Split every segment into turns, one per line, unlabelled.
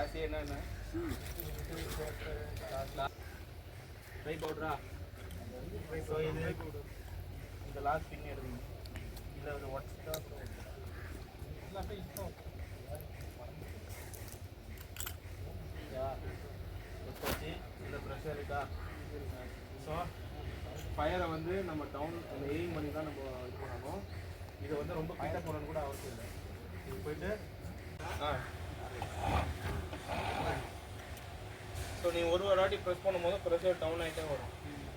ராசி என்ன try பவுடரா so இது இந்த லாஸ்ட் பின் எடுங்க இதில் ஒரு ஒட்ஸ்டா வச்சு இந்த ப்ரெஷர் இருக்கா ஸோ ஃபயரை வந்து நம்ம டவுன் அந்த எய்ம் பண்ணி தான் நம்ம இது பண்ணணும். இதை வந்து ரொம்ப கிட்ட போகணுன்னு கூட அவசியம் இல்லை. இது போயிட்டு ஸோ நீங்கள் ஒரு வாட்டி ப்ரெஸ் பண்ணும்போது ப்ரெஷர் டவுன் ஆகிட்டே வரும்.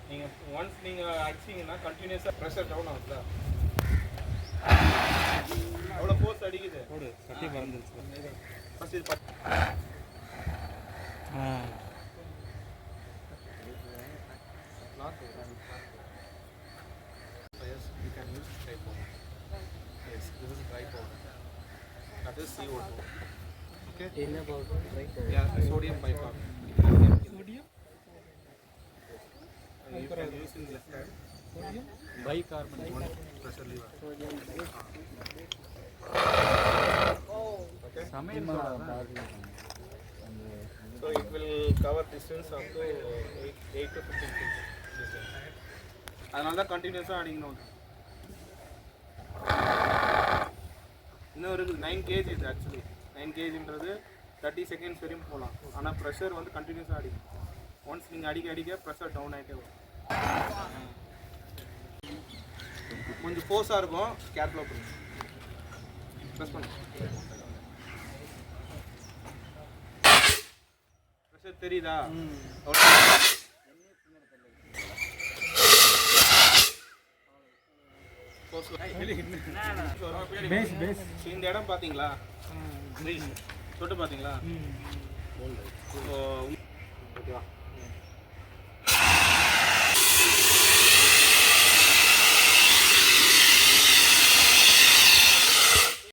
நீங்கள் ஒன்ஸ் நீங்கள் அடிச்சிங்கன்னா கண்டினியூஸாக ப்ரெஷர் டவுன் ஆகுதா? அவ்வளோ ஃபோர்ஸ் அடிக்குது. கட்டி பறந்துருச்சு. ஃபஸ்ட் இது Yes, you can use dry powder. Yes, this is dry powder. That is CO2. Okay. In about dry powder. Yeah, sodium bicarbonate. Sodium. You can use in left hand. Sodium bicarbonate. One pressure lever. Sodium bicarbonate. Okay. So it will cover distance up to 8 to 15 feet distance. அதனால தான் கண்டினியூஸாக அடிக்கணும். இன்னும் இருக்குது 9 kg இது actually 9 kgன்றது 30 seconds வரையும் போகலாம். ஆனால் ப்ரெஷர் வந்து கண்டினியூஸாக அடிக்கும். ஒன்ஸ் நீங்கள் அடிக்க அடிக்க ப்ரெஷர் டவுன் ஆகிட்டே வரும். கொஞ்சம் ஃபோர்ஸாக இருக்கும். கேர்ஃபுல்லாக பண்ணுங்க. ப்ரெஸ் பண்ணு. ப்ரெஷர் தெரியுதா? இந்த இடம் பாத்தீங்களா? தொட்டு பாத்தீங்களா? ஓகேவா?